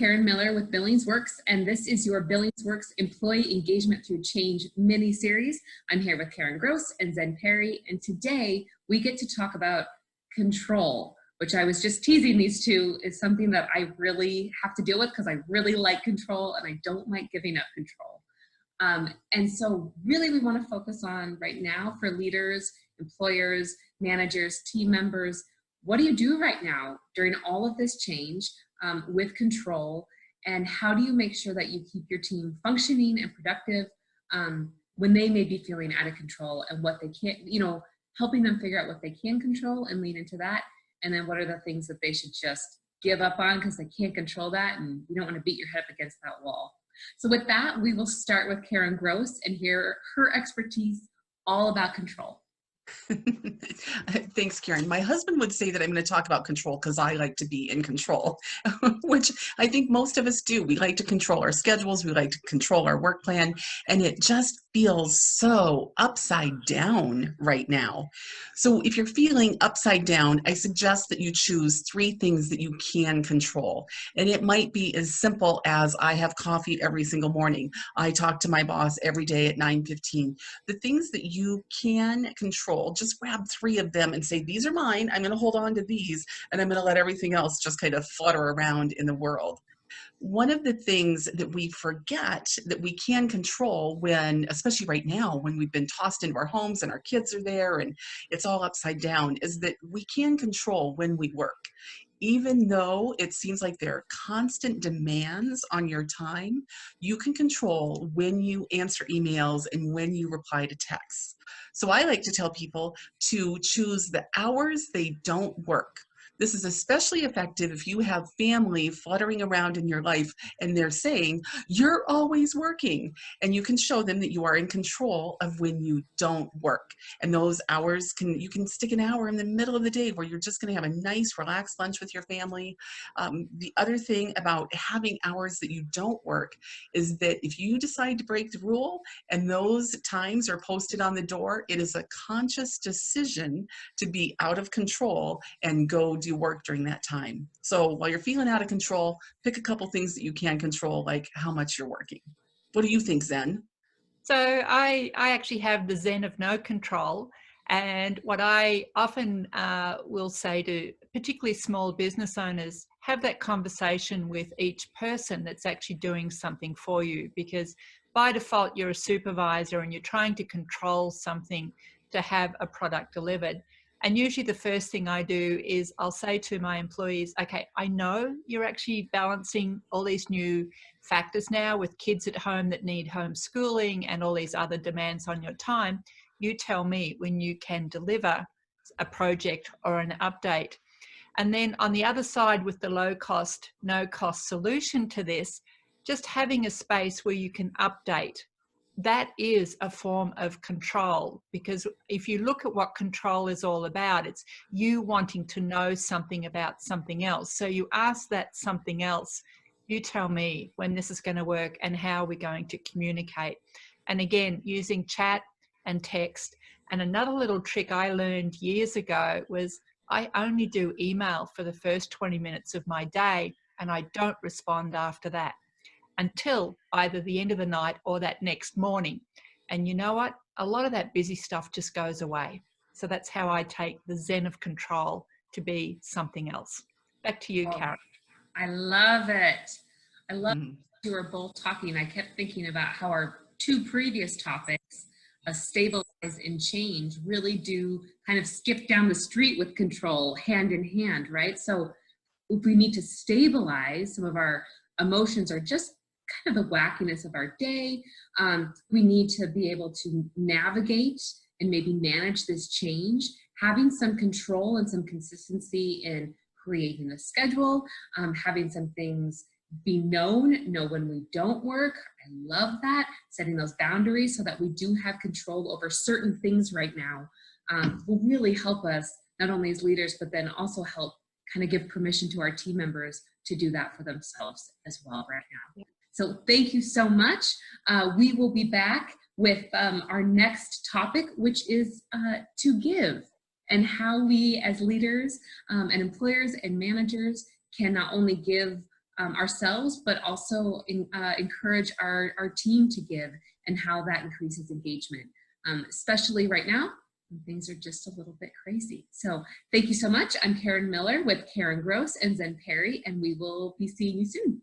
Karen Miller with BillingsWorks, and this is your BillingsWorks Employee Engagement Through Change mini-series. I'm here with Karen Gross and Zen Perry, and today we get to talk about control, which I was just teasing these two is something that I really have to deal with because I really like control and I don't like giving up control. And so really we want to focus on right now for leaders, employers, managers, team members, what do you do right now during all of this change with control, and how do you make sure that you keep your team functioning and productive when they may be feeling out of control and what they can't, helping them figure out what they can control and lean into that, and then what are the things that they should just give up on because they can't control that and you don't want to beat your head up against that wall. So with that, we will start with Karen Gross and hear her expertise all about control. Thanks, Karen. My husband would say that I'm going to talk about control because I like to be in control, which I think most of us do. We like to control our schedules. We like to control our work plan, and it just feels so upside down right now. So if you're feeling upside down, I suggest that you choose 3 things that you can control. And it might be as simple as I have coffee every single morning. I talk to my boss every day at 9:15. The things that you can control, just grab 3 of them and say, these are mine. I'm going to hold on to these, and I'm going to let everything else just kind of flutter around in the world. One of the things that we forget that we can control when, especially right now, when we've been tossed into our homes and our kids are there and it's all upside down, is that we can control when we work. Even though it seems like there are constant demands on your time, you can control when you answer emails and when you reply to texts. So I like to tell people to choose the hours they don't work. This is especially effective if you have family fluttering around in your life and they're saying, you're always working. And you can show them that you are in control of when you don't work. And those hours, you can stick an hour in the middle of the day where you're just going to have a nice relaxed lunch with your family. The other thing about having hours that you don't work is that if you decide to break the rule and those times are posted on the door, it is a conscious decision to be out of control and go do work during that time. So while you're feeling out of control, pick a couple things that you can control, like how much you're working. What do you think, Zen? So I actually have the Zen of no control. And what I often will say to particularly small business owners, have that conversation with each person that's actually doing something for you, because by default, you're a supervisor and you're trying to control something to have a product delivered. And usually the first thing I do is I'll say to my employees, okay, I know you're actually balancing all these new factors now with kids at home that need homeschooling and all these other demands on your time. You tell me when you can deliver a project or an update. And then on the other side, with the low cost, no cost solution to this, just having a space where you can update. That is a form of control, because if you look at what control is all about, it's you wanting to know something about something else. So you ask that something else, you tell me when this is going to work and how we're going to communicate. And again, using chat and text. And another little trick I learned years ago was I only do email for the first 20 minutes of my day, and I don't respond after that until either the end of the night or that next morning. And you know what? A lot of that busy stuff just goes away. So that's how I take the Zen of control to be something else. Back to you, Karen. I love it. I love you were both talking. I kept thinking about how our 2 previous topics, stabilize and change, really do kind of skip down the street with control hand in hand, right? So if we need to stabilize, some of our emotions are just kind of the wackiness of our day. We need to be able to navigate and maybe manage this change, having some control and some consistency in creating a schedule, having some things be known, know when we don't work. I love that. Setting those boundaries so that we do have control over certain things right now will really help us, not only as leaders, but then also help kind of give permission to our team members to do that for themselves as well right now. So thank you so much. We will be back with our next topic, which is to give, and how we as leaders and employers and managers can not only give ourselves, but also encourage our team to give, and how that increases engagement, especially right now when things are just a little bit crazy. So thank you so much. I'm Karen Miller with Karen Gross and Zen Perry, and we will be seeing you soon.